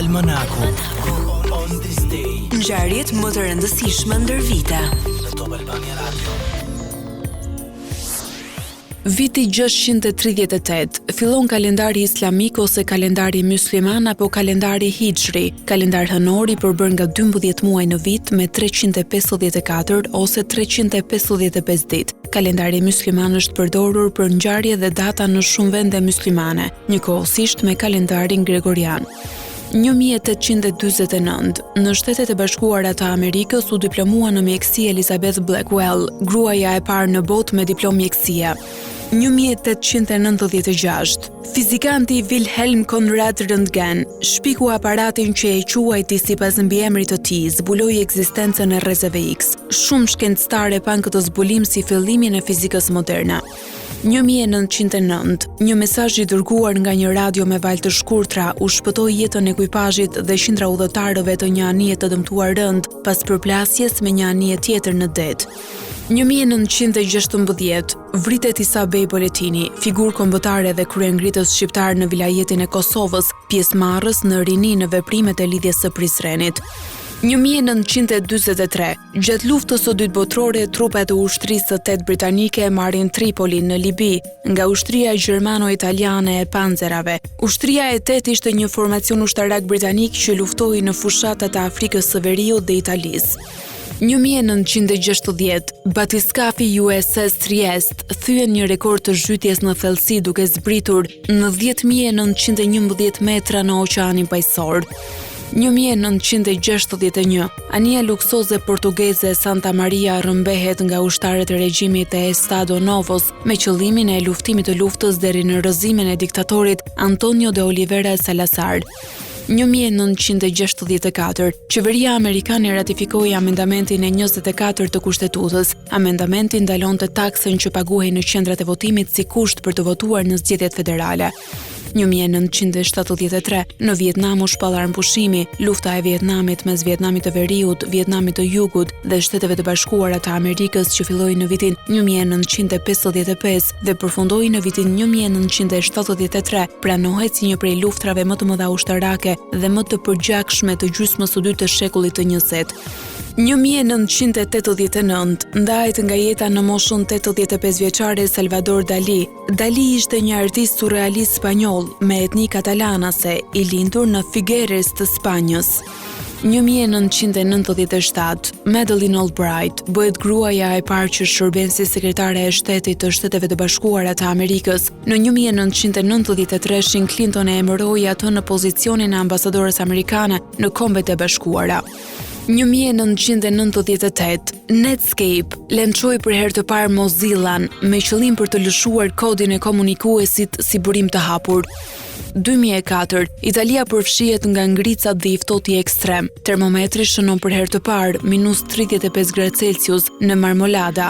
Almanaku. On this day. Ngjarjet më të rëndësishme ndër vite. Në Top Albania Radio. Viti 638, fillon kalendari islamik ose kalendari musliman apo kalendari hijri, kalendar hënor i përbër nga 12 muaj në vit me 354 ose 355 ditë. Kalendari musliman është përdorur për ngjarje dhe data në shumë vende muslimane, njëkohësisht me kalendarin gregorian. 1849, në Shtetet e Bashkuara të Amerikës u diplomua në mjekësi Elizabeth Blackwell, gruaja e parë në botë me diplomë mjekësie. 1896, fizikanti Wilhelm Conrad Röntgen shpiku aparatin që e quajti sipas mbiemrit të tij, zbuloi ekzistencën e rrezeve X. Shumë shkencëtarë pan këtë zbulim si fillimin e fizikës moderne. 1909, një mesazh i dërguar nga një radio me valë të shkurtra u shpëtoi jetën ekuipazhit dhe qindra udhëtarëve të një anije të dëmtuar rënd pas përplasjes me një anije tjetër në det. 1916, vritet Isabej Boletini, figurë kombëtare dhe kryengritës shqiptar në vilajetin e Kosovës, pjesëmarrës në rini në veprimet e lidhjes së Prizrenit. 1943, gjatë luftës së dytë botërore, trupat e ushtrisë së tetë britanike marrin Tripoli në Libi nga ushtria gjermano-italiane e panzerave. Ushtria e tetë ishte një formacion ushtarak britanik që luftoi në fushatat e Afrikës së Veriut dhe Italisë. 1960, batiskafi USS Trieste thyen një rekord të zhytjes në thellësi duke zbritur në 10.911 metra në oqeanin paqësor. 1961, anija luksoze portugeze Santa Maria rrëmbehet nga ushtarët e regjimit e Estado Novos me qëllimin e luftimit të luftës deri në rrëzimin e diktatorit Antonio de Oliveira Salazar. 1964, qeveria amerikane ratifikoi amendamentin e 24 të kushtetutës. Amendamenti ndalonte taksën që paguhej në qendrat e votimit si kusht për të votuar në zgjedhjet federale. 1973, në Vietnam u shpall armpushimi, lufta e Vietnamit mes Vietnamit të Veriut, Vietnamit të Jugut dhe Shteteve të Bashkuara të Amerikës që filloi në vitin 1955 dhe përfundoi në vitin 1973, pranohet si një prej luftrave më të mëdha ushtarake dhe më të përgjakshme të gjysmës së dytë të shekullit të 20. 1989, ndahet nga jeta në moshën 85 vjeçare Salvador Dalí. Dalí ishte një artist surrealist spanjoll me etni katalanase, i lindur në Figueres të Spanjës. 1997, Madeleine Albright bëhet gruaja e parë që shërben si sekretare e shtetit të Shteteve të Bashkuara të Amerikës. Në 1993, Clinton e emëroi atë në pozicionin e ambasadores amerikane në Kombet e Bashkuara. 1998, Netscape lançoi për herë të parë Mozilla me qëllim për të lëshuar kodin e komunikuesit si burim të hapur. 2004, Italia përfshihet nga ngricat dhe i ftohti ekstrem. Termometri shënon për herë të parë -35 gradë Celsius në Marmolada.